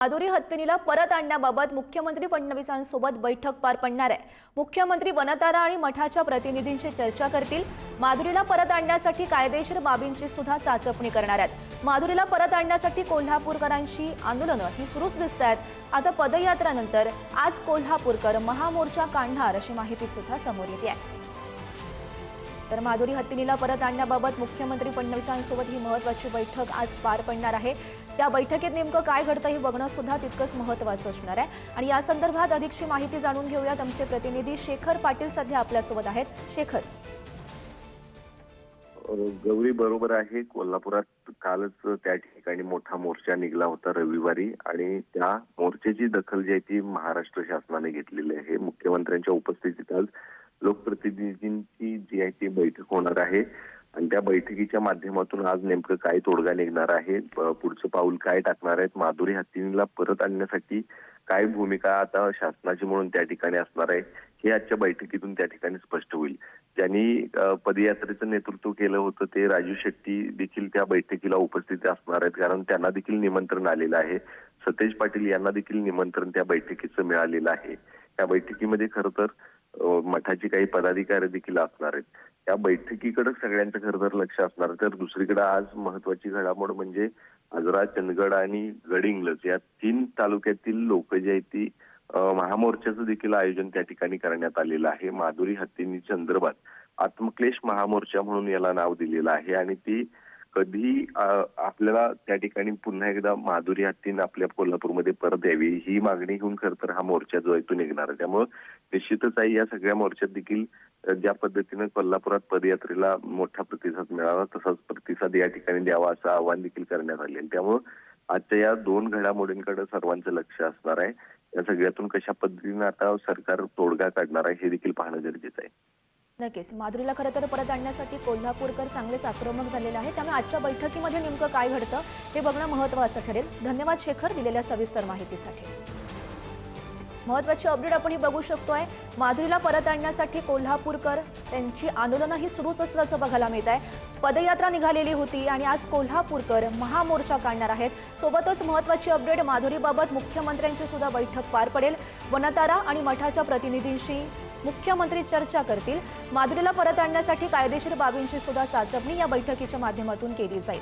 माधुरी हत्तीनीला परत आणण्याबाबत मुख्यमंत्री फडणवीसांसोबत बैठक पार पडणार आहे। मुख्यमंत्री वनतारा आणि मठाच्या प्रतिनिधींशी चर्चा करतील। माधुरीला परत आणण्यासाठी कायदेशीर बाबींची सुद्धा चाचपणी करणार आहेत। माधुरीला परत आणण्यासाठी कोल्हापूरकरांची आंदोलनं ही सुरूच दिसत आहेत। आता पदयात्रानंतर आज कोल्हापूरकर महामोर्चा काढणार अशी माहिती सुद्धा समोर येते आहे। तर माधुरी हत्तीनीला परत आणण्याबाबत मुख्यमंत्री फडणवीसांसोबत ही महत्त्वाची बैठक आज पार पडणार आहे। त्या बैठकीत नेमकं काय घडतं हे बघणं सुद्धा तितकंच महत्त्वाचं असणार आहे। आणि या संदर्भात अधिकची माहिती जाणून घेऊयात। आमचे प्रतिनिधी शेखर पाटील सध्या आपल्यासोबत आहेत। शेखर, गौरी बरोबर आहे। कोल्हापुरात कालच त्या ठिकाणी मोठा मोर्चा निघाला होता रविवारी, आणि त्या मोर्चाची दखल जी आहे ती महाराष्ट्र शासनाने घेतलेली आहे। मुख्यमंत्र्यांच्या उपस्थितीत आज लोकप्रतिनिधींची जी आहे ती बैठक होणार आहे, आणि त्या बैठकीच्या माध्यमातून आज नेमकं काय तोडगा निघणार आहे, पुढचं पाऊल काय टाकणार आहेत, माधुरी हत्तीनीला परत आणण्यासाठी काय भूमिका आता शासनाची म्हणून त्या ठिकाणी असणार आहे, हे आजच्या बैठकीतून त्या ठिकाणी स्पष्ट होईल। ज्यांनी पदयात्रेचं नेतृत्व केलं होतं ते राजू शेट्टी देखील त्या बैठकीला उपस्थित असणार आहेत, कारण त्यांना देखील निमंत्रण आलेलं आहे। सतेज पाटील यांना देखील निमंत्रण त्या बैठकीचं मिळालेलं आहे। त्या बैठकीमध्ये खरं तर मठाची काही पदाधिकारी देखील असणार आहेत। त्या बैठकीकडे सगळ्यांचं खरं तर लक्ष असणार। तर दुसरीकडे आज महत्वाची घडामोड म्हणजे आजरा, चंदगड आणि गडिंग्लज या 3 तालुक्यातील लोक जी आहेत ती महामोर्चाचं देखील आयोजन त्या ठिकाणी करण्यात आलेलं आहे। माधुरी हत्तीनी संदर्भात आत्मक्लेश महामोर्चा म्हणून याला नाव दिलेलं आहे, आणि ती कधी आपल्याला त्या ठिकाणी पुन्हा एकदा माधुरी हत्तीनं आपल्या कोल्हापूरमध्ये परत यावी ही मागणी घेऊन खरं तर हा मोर्चा जो आहे तो निघणार आहे। त्यामुळे निश्चितच आहे या सगळ्या मोर्चात देखील ज्या पद्धतीने कोल्हापुरात पदयात्रेला मोठा प्रतिसाद मिळाला तसाच प्रतिसाद या ठिकाणी द्यावा असं आवाहन देखील करण्यात आले। त्यामुळे आजच्या या 2 घडामोडींकडे सर्वांचं लक्ष असणार आहे। या सगळ्यातून कशा पद्धतीने आता सरकार तोडगा काढणार आहे हे देखील पाहणं गरजेचं आहे। नक्कीच माधुरीला खरं तर परत आणण्यासाठी कोल्हापूरकर चांगलेच आक्रमक झालेले आहेत। त्यामुळे आजच्या बैठकीमध्ये नेमकं काय घडतं हे बघणं महत्त्वाचं ठरेल। धन्यवाद शेखर दिलेल्या सविस्तर माहितीसाठी। महत्त्वाची अपडेट आपण ही बघू शकतोय। माधुरीला परत आणण्यासाठी कोल्हापूरकर त्यांची आंदोलनं ही सुरूच असल्याचं बघायला मिळत आहे। पदयात्रा निघालेली होती आणि आज कोल्हापूरकर महामोर्चा काढणार आहेत। सोबतच महत्त्वाची अपडेट माधुरीबाबत मुख्यमंत्र्यांची सुद्धा बैठक पार पडेल। वनतारा आणि मठाच्या प्रतिनिधींशी मुख्यमंत्री चर्चा करतील। माधुरीला परत आणण्यासाठी कायदेशीर बाबींची सुद्धा चाचपणी या बैठकीच्या माध्यमातून केली जाईल।